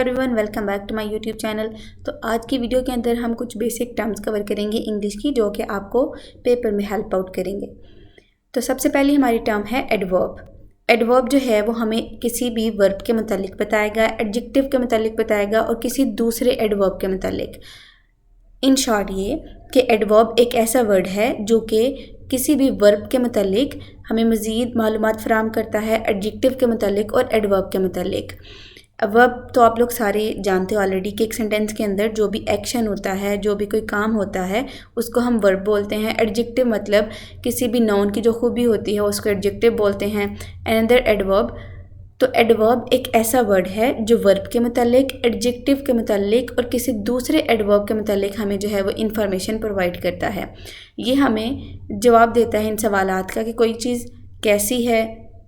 Everyone, welcome back to my YouTube channel. तो आज की वीडियो के अंदर हम कुछ बेसिक टर्म्स कवर करेंगे इंग्लिश की, जो कि आपको पेपर में हेल्प आउट करेंगे। तो सबसे पहली हमारी टर्म है एडवर्ब। एडवर्ब जो है वो हमें किसी भी वर्ब के मुतालिक बताएगा, एडजेक्टिव के मुतालिक बताएगा और किसी दूसरे एडवर्ब के मुतालिक। इन शॉर्ट ये कि एडवर्ब एक ऐसा वर्ड है जो कि किसी भी वर्ब के मुतालिक हमें मज़ीद मालूमात फराहम करता है, एडजेक्टिव के मुतालिक और एडवर्ब के मुतालिक। वर्ब तो आप लोग सारे जानते हो ऑलरेडी कि एक सेंटेंस के अंदर जो भी एक्शन होता है, जो भी कोई काम होता है, उसको हम वर्ब बोलते हैं। एडजेक्टिव मतलब किसी भी नाउन की जो खूबी होती है उसको एडजेक्टिव बोलते हैं। Another adverb. तो एडवर्ब एक ऐसा वर्ड है जो वर्ब के मुतालिक, एडजेक्टिव के मुतालिक और किसी दूसरे एडवर्ब के मुतालिक हमें जो है वो इंफॉर्मेशन प्रोवाइड करता है। ये हमें जवाब देता है इन सवालात का कि कोई चीज़ कैसी है,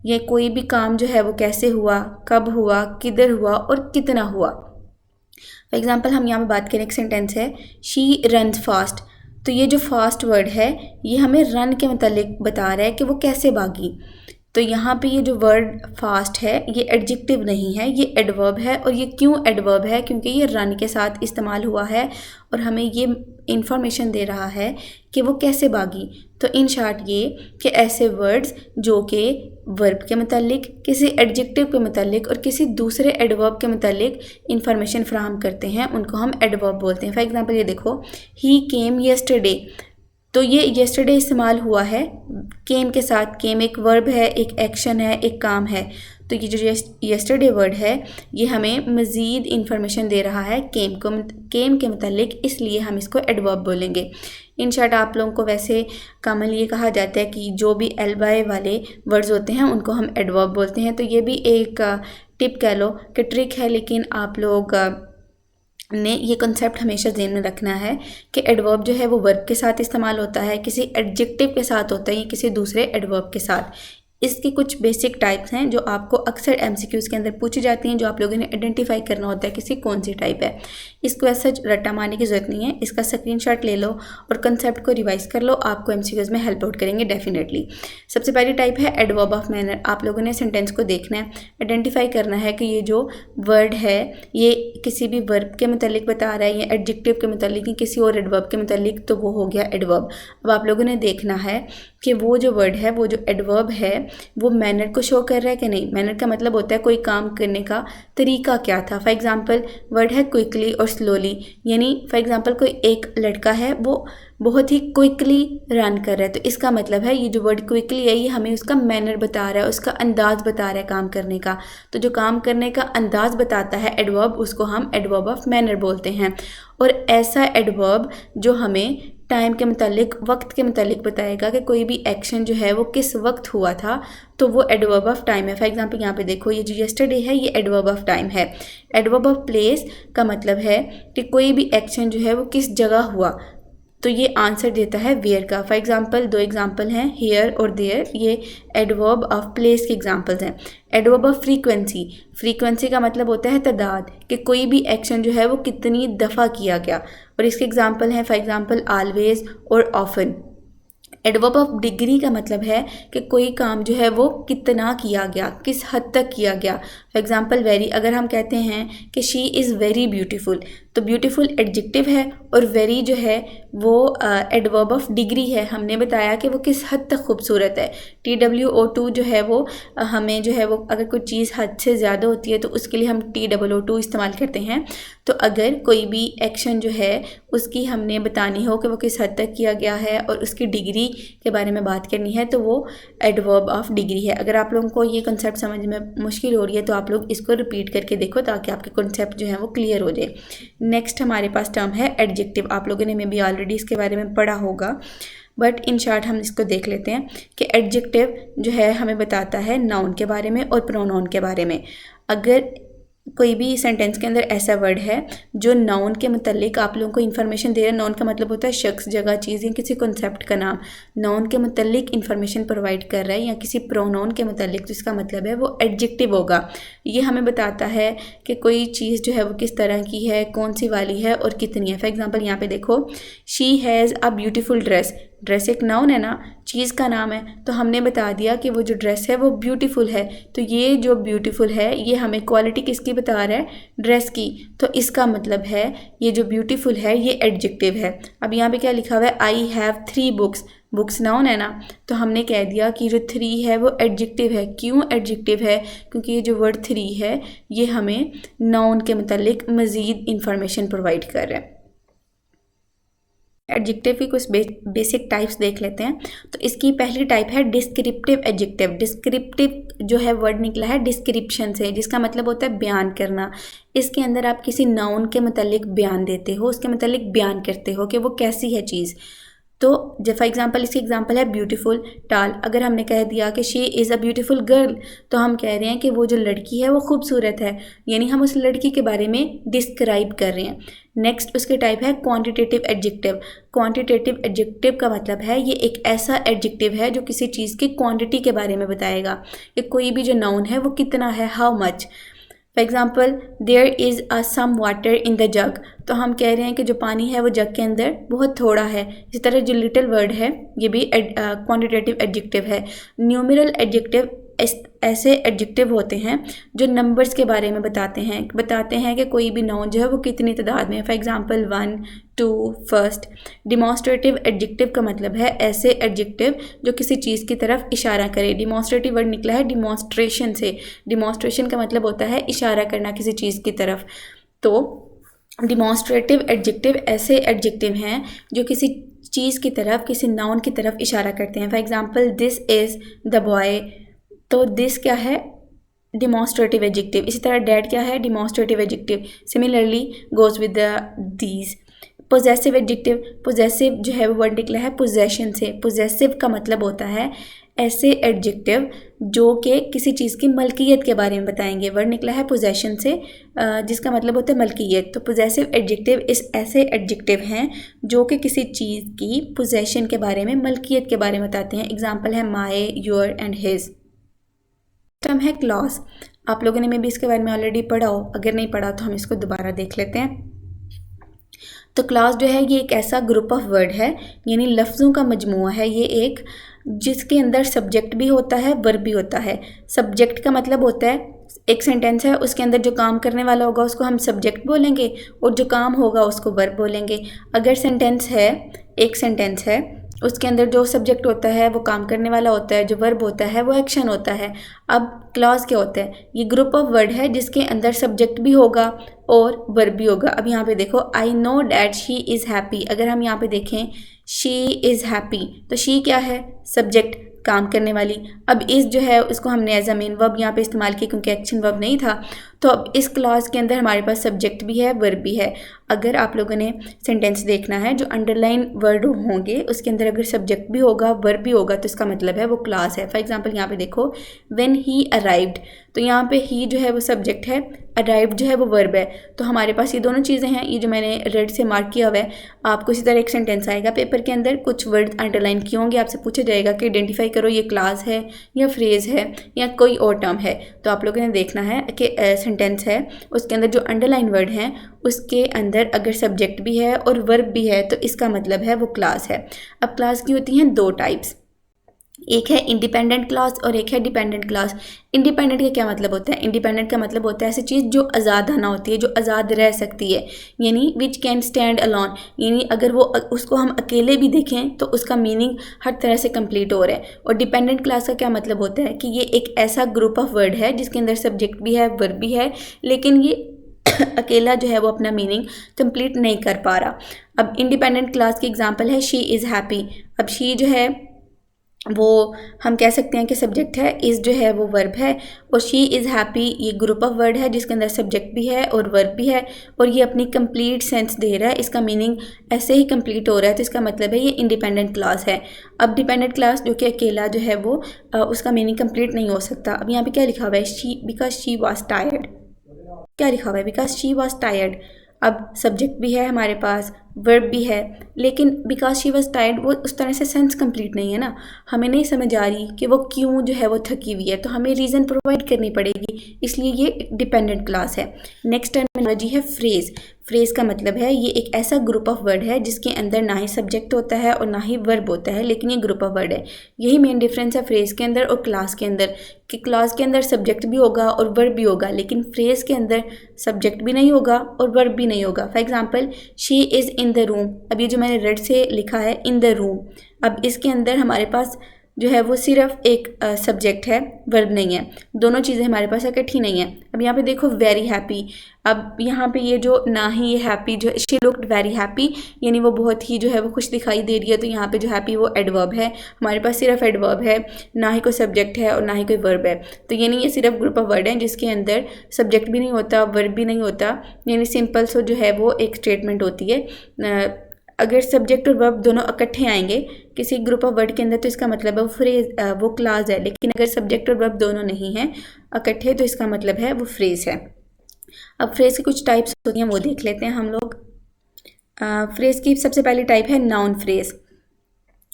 ये कोई भी काम जो है वो कैसे हुआ, कब हुआ, किधर हुआ और कितना हुआ। फॉर एग्ज़ाम्पल हम यहाँ पे बात करें, एक सेंटेंस है शी रन्स फास्ट। तो ये जो फास्ट वर्ड है ये हमें रन के मुतालिक बता रहा है कि वो कैसे भागी। तो यहाँ पे ये जो वर्ड फास्ट है ये एडजेक्टिव नहीं है, ये एडवर्ब है। और ये क्यों एडवर्ब है? क्योंकि ये रन के साथ इस्तेमाल हुआ है और हमें ये इंफॉर्मेशन दे रहा है कि वो कैसे भागी। तो इन शॉर्ट ये कि ऐसे वर्ड्स जो कि वर्ब के मुतालिक, किसी एडजेक्टिव के मुतालिक और किसी दूसरे एडवर्ब के मुतालिक इंफॉर्मेशन फराहम करते हैं, उनको हम एडवर्ब बोलते हैं। फॉर एग्ज़ाम्पल ये देखो, ही केम येस्टरडे। तो ये येस्टरडे इस्तेमाल हुआ है केम के साथ। केम एक वर्ब है, एक एक्शन है, एक काम है। तो ये जो येस्टरडे वर्ड है ये हमें मज़ीद इंफॉर्मेशन दे रहा है केम के मुतालिक, इसलिए हम इसको एडवर्ब बोलेंगे। इन शॉर्ट आप लोगों को वैसे कॉमनली ये कहा जाता है कि जो भी एल बाय वाले वर्ड्स होते हैं उनको हम एडवर्ब बोलते हैं। तो ये भी एक टिप कह लो कि ट्रिक है, लेकिन आप लोग ने ये कॉन्सेप्ट हमेशा ध्यान में रखना है कि एडवर्ब जो है वो वर्ब के साथ इस्तेमाल होता है, किसी एडजेक्टिव के साथ होता है या किसी दूसरे एडवर्ब के साथ। इसकी कुछ बेसिक टाइप्स हैं जो आपको अक्सर एमसीक्यूज़ के अंदर पूछी जाती हैं, जो आप लोगों ने आइडेंटिफाई करना होता है किसी कौन सी टाइप है। इसको ऐसा रट्टा मारने की ज़रूरत नहीं है, इसका स्क्रीनशॉट ले लो और कंसेप्ट को रिवाइज कर लो, आपको एमसीक्यूज़ में हेल्प आउट करेंगे डेफिनेटली। सबसे पहली टाइप है एडवर्ब ऑफ मैनर। आप लोगों ने सेंटेंस को देखना है, आइडेंटिफाई करना है कि ये जो वर्ड है ये किसी भी वर्ब के मुतालिक बता रहा है या एडजेक्टिव के मुतालिक या किसी और एडवर्ब के मुतालिक, तो वो हो गया एडवर्ब। अब आप लोगों ने देखना है कि वो जो वर्ड है, वो जो एडवर्ब है, वो मैनर को शो कर रहा है कि नहीं। मैनर का मतलब होता है कोई काम करने का तरीका क्या था। फॉर एग्ज़ाम्पल वर्ड है क्विकली और स्लोली, यानी फॉर एग्ज़ाम्पल कोई एक लड़का है वो बहुत ही क्विकली रन कर रहा है, तो इसका मतलब है ये जो वर्ड क्विकली है ये हमें उसका मैनर बता रहा है, उसका अंदाज़ बता रहा है काम करने का। तो जो काम करने का अंदाज़ बताता है एडवर्ब, उसको हम एडवर्ब ऑफ मैनर बोलते हैं। और ऐसा एडवर्ब जो हमें टाइम के मुतालिक, वक्त के मुतालिक बताएगा कि कोई भी एक्शन जो है वो किस वक्त हुआ था, तो वो एडवर्ब ऑफ टाइम है। फॉर एग्जांपल यहाँ पे देखो, ये जो येस्टरडे है ये एडवर्ब ऑफ टाइम है। एडवर्ब ऑफ प्लेस का मतलब है कि कोई भी एक्शन जो है वो किस जगह हुआ, तो ये आंसर देता है वेयर का। फॉर एग्जांपल दो एग्जांपल हैं, हियर और देयर, ये एडवर्ब ऑफ प्लेस के एग्जांपल्स हैं। Adverb of frequency. फ्रीक्वेंसी का मतलब होता है तादाद, कि कोई भी एक्शन जो है वो कितनी दफ़ा किया गया, और इसके एग्जांपल हैं फॉर एग्जांपल ऑलवेज और ऑफन। एडवर्ब ऑफ डिग्री का मतलब है कि कोई काम जो है वो कितना किया गया, किस हद तक किया गया। फॉर एग्जांपल वेरी, अगर हम कहते हैं कि शी इज़ वेरी ब्यूटीफुल, तो ब्यूटीफुल एडजेक्टिव है और वेरी जो है वो एडवर्ब ऑफ डिग्री है। हमने बताया कि वो किस हद तक खूबसूरत है। TWO2 जो है वो हमें जो है वो अगर कोई चीज़ हद से ज़्यादा होती है तो उसके लिए हम TOO2 इस्तेमाल करते हैं। तो अगर कोई भी एक्शन जो है उसकी हमने बतानी हो कि वो किस हद तक किया गया है और उसकी डिग्री के बारे में बात करनी है, तो वो एडवर्ब ऑफ डिग्री है। अगर आप लोगों को ये कंसेप्ट समझ में मुश्किल हो रही है तो आप लोग इसको रिपीट करके देखो ताकि आपके कंसेप्ट जो है वो क्लियर हो जाए। नेक्स्ट हमारे पास टर्म है एडजेक्टिव। आप लोगों ने मे बी ऑलरेडी इसके बारे में पढ़ा होगा, बट इन शॉर्ट हम इसको देख लेते हैं कि एडजेक्टिव जो है हमें बताता है नाउन के बारे में और प्रोनाउन के बारे में। अगर कोई भी सेंटेंस के अंदर ऐसा वर्ड है जो नाउन के मुतालिक आप लोगों को इन्फॉर्मेशन दे रहा है, नाउन का मतलब होता है शख्स, जगह, चीज़ या किसी कॉन्सेप्ट का नाम, नाउन के मुतालिक इन्फॉर्मेशन प्रोवाइड कर रहा है या किसी प्रोनाउन के मुतालिक, तो इसका मतलब है वो एडजेक्टिव होगा। ये हमें बताता है कि कोई चीज़ जो है वो किस तरह की है, कौन सी वाली है और कितनी है। फॉर एग्जाम्पल यहाँ पे देखो, she has a beautiful dress. Dress एक नाउन है ना, चीज़ का नाम है, तो हमने बता दिया कि वो जो ड्रेस है वो ब्यूटीफुल है। तो ये जो ब्यूटीफुल है ये हमें क्वालिटी किसकी बता रहा है, ड्रेस की। तो इसका मतलब है ये जो ब्यूटीफुल है ये एडजेक्टिव है। अब यहाँ पे क्या लिखा हुआ है, I have 3 books, books noun है ना, तो हमने कह दिया कि जो 3 है वो एडजेक्टिव है। क्यों एडजेक्टिव है, क्योंकि ये जो वर्ड 3 है ये हमें नाउन के मतलब मज़ीद इंफॉर्मेशन प्रोवाइड कर रहा है। एडजेक्टिव की कुछ बेसिक टाइप्स देख लेते हैं। तो इसकी पहली टाइप है डिस्क्रिप्टिव एडजेक्टिव। डिस्क्रिप्टिव जो है वर्ड निकला है डिस्क्रिप्शन से, जिसका मतलब होता है बयान करना। इसके अंदर आप किसी नाउन के मतलब बयान देते हो, उसके मतलब बयान करते हो कि वो कैसी है चीज़। तो जब फॉर एग्जांपल इसकी एग्जांपल है ब्यूटीफुल टाल। अगर हमने कह दिया कि she is a beautiful girl, तो हम कह रहे हैं कि वो जो लड़की है वो खूबसूरत है, यानी हम उस लड़की के बारे में डिस्क्राइब कर रहे हैं। नेक्स्ट उसके टाइप है क्वांटिटेटिव एडजेक्टिव। क्वांटिटेटिव एडजेक्टिव का मतलब है ये एक ऐसा एडजेक्टिव है जो किसी चीज़ की क्वांटिटी के बारे में बताएगा कि कोई भी जो नाउन है वो कितना है, how much. For example there is a some water in the jug, तो हम कह रहे हैं कि जो पानी है वो जग के अंदर बहुत थोड़ा है। इसी तरह जो लिटिल वर्ड है ये भी क्वांटिटेटिव एडजेक्टिव है। न्यूमेरल एडजेक्टिव ऐसे एडजेक्टिव होते हैं जो नंबर्स के बारे में बताते हैं कि कोई भी नाउन जो है वो कितनी तादाद में है। For example 1, 2, first. Demonstrative adjective का मतलब है ऐसे एडजेक्टिव जो किसी चीज़ की तरफ इशारा करे। डिमॉन्स्ट्रेटिव वर्ड निकला है डिमॉन्स्ट्रेशन से। डिमॉन्स्ट्रेशन का मतलब होता है इशारा करना किसी चीज़ की तरफ। तो डिमॉन्स्ट्रेटिव एडजेक्टिव ऐसे एडजेक्टिव हैं जो किसी चीज़ की तरफ, किसी नाउन की तरफ इशारा करते हैं। For example this is the boy, तो दिस क्या है, डिमॉन्स्ट्रेटिव एडजेक्टिव। इसी तरह डैड क्या है, demonstrative adjective. Similarly goes with the these. Possessive adjective, possessive जो है वो वर्ड निकला है पोजेशन से। पोजेसिव का मतलब होता है ऐसे एडजेक्टिव जो कि किसी चीज़ की मलकियत के बारे में बताएंगे। वर्ड निकला है पोजेशन से, जिसका मतलब होता है मलकियत। तो पोजेसिव एडजेक्टिव इस ऐसे एडजेक्टिव हैं जो कि किसी चीज़ की पोजेशन के बारे में, मलकियत के बारे में बताते हैं। एग्जाम्पल है माई, योर एंड हिज। टर्म है क्लॉज। आप लोगों ने मे भी इसके बारे में ऑलरेडी पढ़ा हो, अगर नहीं पढ़ा तो हम इसको दोबारा देख लेते हैं। तो क्लॉज जो है ये एक ऐसा ग्रुप ऑफ वर्ड है, यानी लफ्ज़ों का मजमूआ है ये एक, जिसके अंदर सब्जेक्ट भी होता है, वर्ब भी होता है। सब्जेक्ट का मतलब होता है एक सेंटेंस है, उसके अंदर जो काम करने वाला होगा उसको हम सब्जेक्ट बोलेंगे और जो काम होगा उसको वर्ब बोलेंगे। अगर सेंटेंस है, एक सेंटेंस है, उसके अंदर जो सब्जेक्ट होता है वो काम करने वाला होता है, जो वर्ब होता है वो एक्शन होता है। अब क्लॉज क्या होता है, ये ग्रुप ऑफ वर्ड है जिसके अंदर सब्जेक्ट भी होगा और वर्ब भी होगा। अब यहाँ पे देखो, I know that she is happy. अगर हम यहाँ पे देखें शी इज़ हैप्पी, तो शी क्या है, सब्जेक्ट, काम करने वाली। अब इस जो है उसको हमने एज अ मेन वर्ब यहाँ पे इस्तेमाल किया क्योंकि एक्शन वर्ब नहीं था। तो अब इस क्लॉज के अंदर हमारे पास सब्जेक्ट भी है, वर्ब भी है। अगर आप लोगों ने सेंटेंस देखना है, जो अंडरलाइन वर्ड होंगे उसके अंदर अगर सब्जेक्ट भी होगा, वर्ब भी होगा, तो इसका मतलब है वो क्लॉज है। फॉर एग्जांपल यहाँ पे देखो, व्हेन ही अराइव्ड, तो यहाँ पे ही जो है वो सब्जेक्ट है, अराइव्ड जो है वो वर्ब है। तो हमारे पास ये दोनों चीज़ें हैं। ये जो मैंने रेड से मार्क किया हुआ है, आपको इसी तरह एक सेंटेंस आएगा पेपर के अंदर, कुछ वर्ड अंडरलाइन किए होंगे, आपसे पूछा जाएगा कि आइडेंटिफाई करो ये क्लॉज है या फ्रेज है या कोई और टर्म है। तो आप लोगों ने देखना है कि सेंटेंस है, उसके अंदर जो अंडरलाइन वर्ड हैं उसके अंदर अगर सब्जेक्ट भी है और वर्ब भी है तो इसका मतलब है वो क्लॉज है। अब क्लॉज की होती हैं दो टाइप्स, एक है इंडिपेंडेंट क्लॉज और एक है डिपेंडेंट क्लॉज। इंडिपेंडेंट का क्या मतलब होता है, इंडिपेंडेंट का मतलब होता है ऐसी चीज़ जो आज़ादाना होती है, जो आज़ाद रह सकती है, यानी विच कैन स्टैंड अलोन, यानी अगर वो उसको हम अकेले भी देखें तो उसका मीनिंग हर तरह से कंप्लीट हो रहा है। और डिपेंडेंट क्लॉज का क्या मतलब होता है कि ये एक ऐसा ग्रुप ऑफ वर्ड है जिसके अंदर सब्जेक्ट भी है, वर्ब भी है, लेकिन ये अकेला जो है वो अपना मीनिंग कंप्लीट नहीं कर पा रहा। अब इंडिपेंडेंट क्लॉज की एग्जांपल है शी इज़ हैप्पी। अब शी जो है वो हम कह सकते हैं कि सब्जेक्ट है, इज़ जो है वो वर्ब है, और शी इज़ हैप्पी ये ग्रुप ऑफ वर्ड है जिसके अंदर सब्जेक्ट भी है और वर्ब भी है, और ये अपनी कंप्लीट सेंस दे रहा है, इसका मीनिंग ऐसे ही कंप्लीट हो रहा है, तो इसका मतलब है ये इंडिपेंडेंट क्लॉज है। अब डिपेंडेंट क्लॉज जो कि अकेला जो है वो उसका मीनिंग कंप्लीट नहीं हो सकता। अब यहाँ पे क्या लिखा हुआ है, she because she was tired, क्या लिखा हुआ है, बिकॉज शी वॉज टायर्ड। अब सब्जेक्ट भी है हमारे पास, वर्ब भी है, लेकिन बिकॉज शी वॉज टायर्ड वो उस तरह से सेंस कंप्लीट नहीं है ना, हमें नहीं समझ आ रही कि वो क्यों जो है वो थकी हुई है, तो हमें रीज़न प्रोवाइड करनी पड़ेगी, इसलिए ये डिपेंडेंट क्लॉज है। नेक्स्ट टर्म टर्मिनोलॉजी है फ्रेज। फ्रेज का मतलब है ये एक ऐसा ग्रुप ऑफ वर्ड है जिसके अंदर ना ही सब्जेक्ट होता है और ना ही वर्ब होता है, लेकिन ये ग्रुप ऑफ वर्ड है। यही मेन डिफरेंस है फ्रेज के अंदर और क्लास के अंदर, कि क्लास के अंदर सब्जेक्ट भी होगा और वर्ब भी होगा, लेकिन फ्रेज के अंदर सब्जेक्ट भी नहीं होगा और वर्ब भी नहीं होगा। For example, she is in the room. अब ये जो मैंने रेड से लिखा है इन द रूम, अब इसके अंदर हमारे पास जो है वो सिर्फ एक सब्जेक्ट है, वर्ब नहीं है। दोनों चीज़ें हमारे पास इकट्ठी नहीं है। अब यहाँ पे देखो वेरी हैप्पी, अब यहाँ पे ये जो ना ही ये हैप्पी जो शी लुक्ड वेरी हैप्पी, यानी वो बहुत ही जो है वो खुश दिखाई दे रही है, तो यहाँ पे जो हैप्पी वो एडवर्ब है। हमारे पास सिर्फ एडवर्ब है, ना ही कोई सब्जेक्ट है और ना ही कोई वर्ब है। तो यानी ये सिर्फ ग्रुप ऑफ वर्ड है जिसके अंदर सब्जेक्ट भी नहीं होता, वर्ब भी नहीं होता, यानी सिंपल सो जो है वो एक स्टेटमेंट होती है। अगर सब्जेक्ट और वर्ब दोनों इकट्ठे आएंगे किसी ग्रुप ऑफ वर्ड के अंदर तो इसका मतलब है वो फ्रेज, वो क्लास है। लेकिन अगर सब्जेक्ट और वर्ब दोनों नहीं हैं इकट्ठे तो इसका मतलब है वो फ्रेज है। अब फ्रेज की कुछ टाइप्स होती हैं वो देख लेते हैं हम लोग। फ्रेज की सबसे पहली टाइप है नाउन फ्रेज।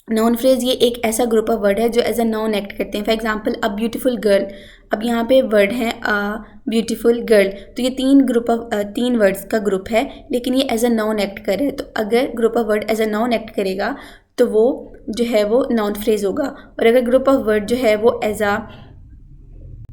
नाउन फ्रेज ये एक ऐसा ग्रुप ऑफ वर्ड है जो एज अ नाउन एक्ट करते हैं। For example, a beautiful girl. अब यहाँ पे वर्ड है अ ब्यूटीफुल गर्ल, तो ये तीन वर्ड्स का ग्रुप है, लेकिन ये एज अ नाउन एक्ट कर रहे हैं। तो अगर group of word as a noun act करेगा तो वो जो है वो नाउन फ्रेज होगा, और अगर ग्रुप ऑफ वर्ड जो है वो एज अ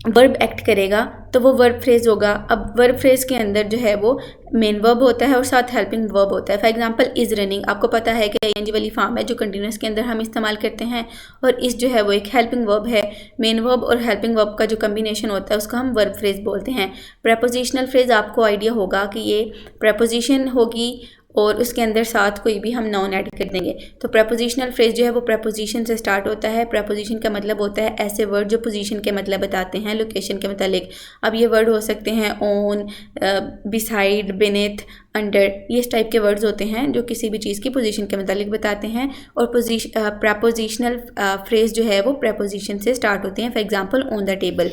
वर्ब एक्ट करेगा तो वो वर्ब फ्रेज होगा। अब वर्ब फ्रेज के अंदर जो है वो मेन वर्ब होता है और साथ हेल्पिंग वर्ब होता है। फॉर एग्जांपल, इज़ रनिंग, आपको पता है कि आईएनजी वाली फॉर्म है जो कंटिन्यूस के अंदर हम इस्तेमाल करते हैं, और इस जो है वो एक हेल्पिंग वर्ब है। मेन वर्ब और हेल्पिंग वर्ब का जो कम्बिनेशन होता है उसको हम वर्ब फ्रेज बोलते हैं। प्रेपोजिशनल फ्रेज, आपको आइडिया होगा कि ये प्रेपोजिशन होगी और उसके अंदर साथ कोई भी हम नाउन ऐड कर देंगे। तो प्रेपोजिशनल फ्रेज जो है वो प्रेपोजिशन से स्टार्ट होता है। प्रेपोजिशन का मतलब होता है ऐसे वर्ड जो पोजीशन के मतलब बताते हैं, लोकेशन के मतलब। अब ये वर्ड हो सकते हैं ऑन, बिसाइड, बिनेथ, अंडर, ये इस टाइप के वर्ड्स होते हैं जो किसी भी चीज़ की पोजीशन के मतलब बताते हैं। और प्रेपोजिशनल फ्रेज जो है वो प्रेपोजिशन से स्टार्ट होते हैं। For example, on the table.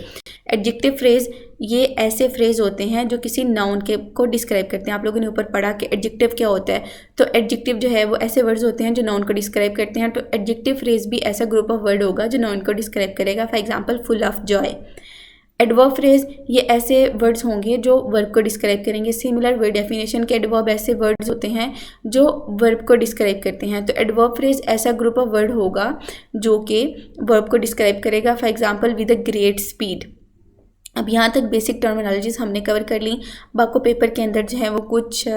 Adjective phrase, ये ऐसे फ्रेज होते हैं जो किसी नाउन के को डिस्क्राइब करते हैं। आप लोगों ने ऊपर पढ़ा कि एडजेक्टिव क्या होता है, तो एडजेक्टिव जो है वो ऐसे वर्ड्स होते हैं जो नाउन को डिस्क्राइब करते हैं। तो एडजेक्टिव फ्रेज भी ऐसा ग्रुप ऑफ वर्ड होगा जो नाउन को डिस्क्राइब करेगा। For example, full of Joy. Adverb phrase, ये ऐसे वर्ड्स होंगे जो वर्ब को डिस्क्राइब करेंगे। सिमिलर वर्ड डेफिनेशन के एडवर्ब ऐसे वर्ड्स होते हैं जो वर्ब को डिस्क्राइब करते हैं। तो एडवर्ब फ्रेज ऐसा ग्रुप ऑफ वर्ड होगा जो कि वर्ब को डिस्क्राइब करेगा। For example, with a great speed. अब यहाँ तक बेसिक टर्मिनोलॉजीज हमने कवर कर ली। अब आपको पेपर के अंदर जो है वो कुछ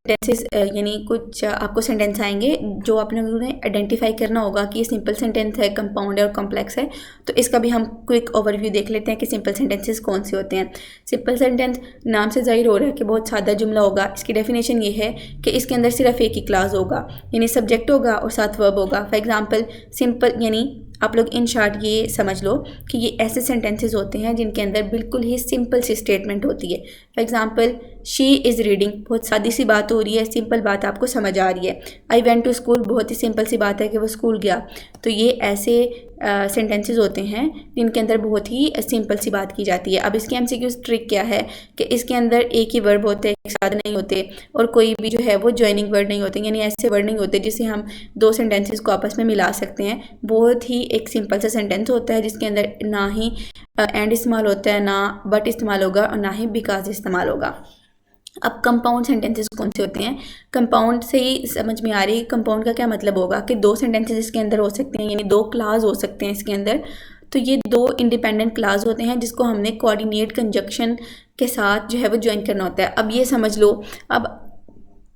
सेंटेंसेस यानी कुछ आपको सेंटेंस आएंगे जो आप लोगों ने आइडेंटिफाई करना होगा कि ये सिंपल सेंटेंस है, कंपाउंड है और कॉम्प्लेक्स है। तो इसका भी हम क्विक ओवरव्यू देख लेते हैं कि सिंपल सेंटेंसेस कौन से होते हैं। सिंपल सेंटेंस नाम से जाहिर हो रहा है कि बहुत सादा जुमला होगा। इसकी डेफिनेशन ये है कि इसके अंदर सिर्फ एक ही क्लास होगा, यानी सब्जेक्ट होगा और साथ वर्ब होगा। फॉर एग्जाम्पल, सिंपल, यानी आप लोग इन शॉर्ट ये समझ लो कि ये ऐसे सेंटेंसेस होते हैं जिनके अंदर बिल्कुल ही सिंपल सी स्टेटमेंट होती है। For example, she is reading, बहुत सादी सी बात हो रही है, सिंपल बात आपको समझ आ रही है। आई वेंट टू स्कूल, बहुत ही सिंपल सी बात है कि वो स्कूल गया। तो ये ऐसे सेंटेंसेस होते हैं जिनके अंदर बहुत ही सिंपल सी बात की जाती है। अब इसकी एमसीक्यू ट्रिक क्या है कि इसके अंदर एक ही वर्ब होते हैं, एक साथ नहीं होते, और कोई भी जो है वो ज्वाइनिंग वर्ड नहीं होते, यानी ऐसे वर्ड नहीं होते जिसे हम दो सेंटेंसेस को आपस में मिला सकते हैं। बहुत ही एक सिंपल सा सेंटेंस होता है जिसके अंदर ना ही एंड इस्तेमाल होता है, ना बट इस्तेमाल होगा और ना ही बिकॉज इस्तेमाल होगा। अब कंपाउंड सेंटेंसेस कौन से होते हैं? कंपाउंड से ही समझ में आ रही है कंपाउंड का क्या मतलब होगा कि दो सेंटेंसेस इसके अंदर हो सकते हैं, यानी दो क्लास हो सकते हैं इसके अंदर। तो ये दो इंडिपेंडेंट क्लास होते हैं जिसको हमने कोऑर्डिनेट कंजक्शन के साथ जो है वो ज्वाइन करना होता है। अब ये समझ लो, अब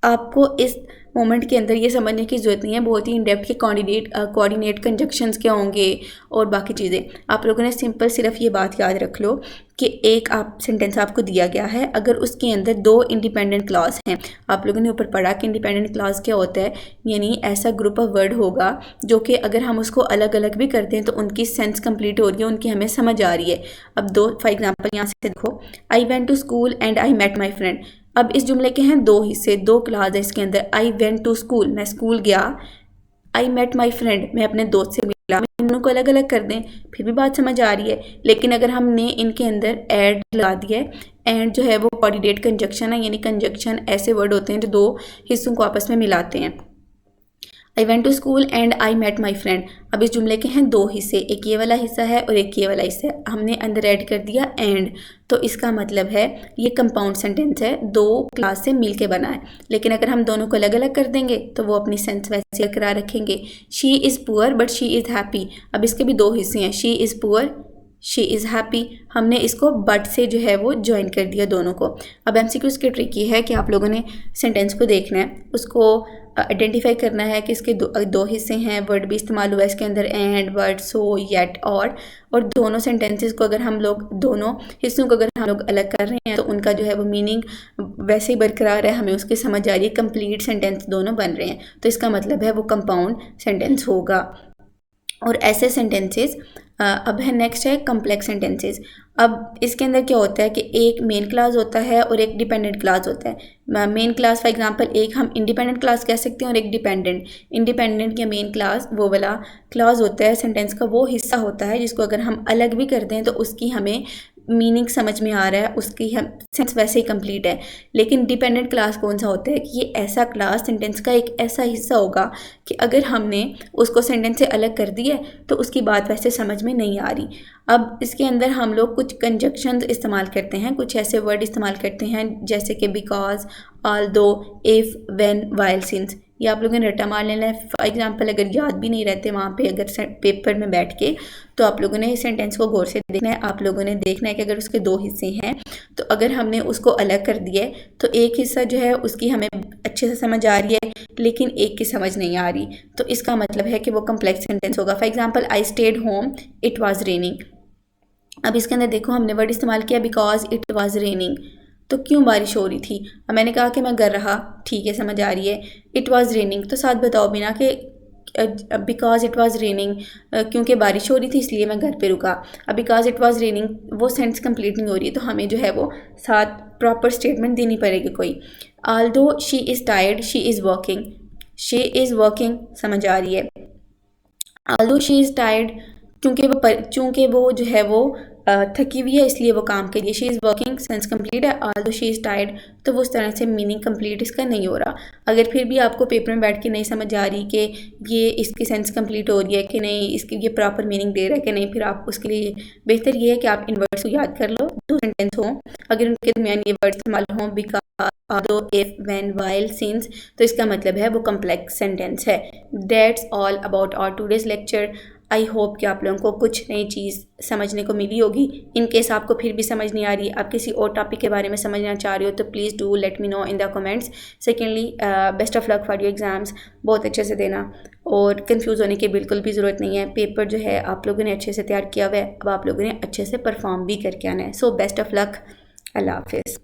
आपको इस मोमेंट के अंदर ये समझने की ज़रूरत नहीं है बहुत ही इन डेप्थ के कोऑर्डिनेट कंजक्शंस क्या होंगे और बाकी चीज़ें। आप लोगों ने सिंपल सिर्फ ये बात याद रख लो कि एक आप सेंटेंस आपको दिया गया है, अगर उसके अंदर दो इंडिपेंडेंट क्लास हैं। आप लोगों ने ऊपर पढ़ा कि इंडिपेंडेंट क्लास क्या होता है, यानी ऐसा ग्रुप ऑफ वर्ड होगा जो कि अगर हम उसको अलग अलग भी करते हैं तो उनकी सेंस कंप्लीट हो रही है, उनकी हमें समझ आ रही है। अब दो, फॉर एग्जाम्पल यहाँ से देखो, I went to school and I met my friend. अब इस जुमले के हैं दो हिस्से, दो क्लास है इसके अंदर। आई वेंट टू स्कूल, मैं स्कूल गया। आई मेट माई फ्रेंड, मैं अपने दोस्त से मिला। इनको अलग अलग कर दें फिर भी बात समझ आ रही है, लेकिन अगर हमने इनके अंदर ऐड लगा दिया है, एंड जो है वो कोऑर्डिनेट कंजक्शन है, यानी कंजक्शन ऐसे वर्ड होते हैं जो दो हिस्सों को आपस में मिलाते हैं। I went to school and I met my friend. अब इस जुमले के हैं दो हिस्से, एक ये वाला हिस्सा है और एक ये वाला हिस्सा है। हमने अंदर ऐड कर दिया एंड, तो इसका मतलब है ये कंपाउंड सेंटेंस है, दो क्लास से मिल के बना है। लेकिन अगर हम दोनों को अलग अलग कर देंगे तो वो अपनी सेंस वैसे बरकरार रखेंगे। She is poor but she is happy. अब इसके भी दो हिस्से हैं, she is poor, she is happy. हमने इसको बट से जो है वो ज्वाइन कर दिया दोनों को। अब एमसीक्यूज़ की ट्रिक ये है कि आप लोगों ने सेंटेंस को देखना है, उसको आइडेंटिफाई करना है कि इसके दो हिस्से हैं, वर्ड भी इस्तेमाल हुआ है इसके अंदर, एंड, बट, सो, येट, और दोनों सेंटेंसेस को अगर हम लोग, दोनों हिस्सों को अगर हम लोग अलग कर रहे हैं तो उनका जो है वो मीनिंग वैसे ही बरकरार है, हमें उसकी समझ आ रही है, कंप्लीट सेंटेंस दोनों बन रहे हैं, तो इसका मतलब है वो कंपाउंड सेंटेंस होगा। और ऐसे सेंटेंसेस अब है नेक्स्ट है कम्प्लेक्स सेंटेंसेस। अब इसके अंदर क्या होता है कि एक मेन क्लास होता है और एक डिपेंडेंट क्लास होता है। मेन क्लास फॉर एग्जांपल एक हम इंडिपेंडेंट क्लास कह सकते हैं और एक डिपेंडेंट। इंडिपेंडेंट या मेन क्लास वो वाला क्लास होता है, सेंटेंस का वो हिस्सा होता है जिसको अगर हम अलग भी कर दें तो उसकी हमें मीनिंग समझ में आ रहा है, उसकी हम सेंस वैसे ही कंप्लीट है। लेकिन डिपेंडेंट क्लास कौन सा होता है कि ये ऐसा क्लास सेंटेंस का एक ऐसा हिस्सा होगा कि अगर हमने उसको सेंटेंस से अलग कर दिया तो उसकी बात वैसे समझ में नहीं आ रही। अब इसके अंदर हम लोग कुछ कंजक्शंस इस्तेमाल करते हैं, कुछ ऐसे वर्ड इस्तेमाल करते हैं जैसे कि because, although, if, when, while, since. ये आप लोगों ने रट्टा मार लेना है। फॉर एग्जांपल अगर याद भी नहीं रहते वहाँ पे अगर पेपर में बैठ के, तो आप लोगों ने सेंटेंस को गौर से देखना है। आप लोगों ने देखना है कि अगर उसके दो हिस्से हैं तो अगर हमने उसको अलग कर दिया है तो एक हिस्सा जो है उसकी हमें अच्छे से समझ आ रही है लेकिन एक की समझ नहीं आ रही, तो इसका मतलब है कि वो कम्प्लेक्स सेंटेंस होगा। For example I stayed home it was raining. अब इसके अंदर देखो हमने वर्ड इस्तेमाल किया बिकॉज इट वॉज रेनिंग, तो क्यों बारिश हो रही थी। अब मैंने कहा कि मैं घर रहा, ठीक है समझ आ रही है। इट वॉज रेनिंग, तो साथ बताओ बिना कि बिकॉज इट वॉज रेनिंग, क्योंकि बारिश हो रही थी इसलिए मैं घर पे रुका। अब बिकॉज इट वॉज रेनिंग वो सेंटेंस कंप्लीट नहीं हो रही, तो हमें जो है वो साथ प्रॉपर स्टेटमेंट देनी पड़ेगी कोई। Although she is tired she is working, she is working समझ आ रही है। ऑल्दो शी इज़ टायर्ड, चूँकि वो जो है वो थकी हुई है इसलिए वो काम करिए। She is working sense complete है, ऑल्दो शी इज़ टायर्ड, तो वो उस तरह से मीनिंग कंप्लीट इसका नहीं हो रहा। अगर फिर भी आपको पेपर में बैठ के नहीं समझ आ रही कि ये इसकी सेंस कंप्लीट हो रही है कि नहीं, इसकी ये प्रॉपर मीनिंग दे रहा है कि नहीं, फिर आप उसके लिए बेहतर ये है कि आप इन वर्ड्स को याद कर लो। दो सेंटेंस हों, अगर उनके दरमियान ये वर्ड इस्तेमाल हों because, although, if, when, while, since, तो इसका मतलब है वो कम्प्लेक्स सेंटेंस है। That's all about our today's lecture. I hope कि आप लोगों को कुछ नई चीज़ समझने को मिली होगी। इन केस आपको फिर भी समझ नहीं आ रही, आप किसी और टॉपिक के बारे में समझना चाह रहे हो तो please do let me know in the comments. Secondly best of luck for your exams, बहुत अच्छे से देना और कंफ्यूज होने की बिल्कुल भी ज़रूरत नहीं है। पेपर जो है आप लोगों ने अच्छे से तैयार किया हुआ है, अब आप लोगों ने अच्छे से परफॉर्म भी करके आना है। सो बेस्ट ऑफ लक, अल्लाह हाफिज़।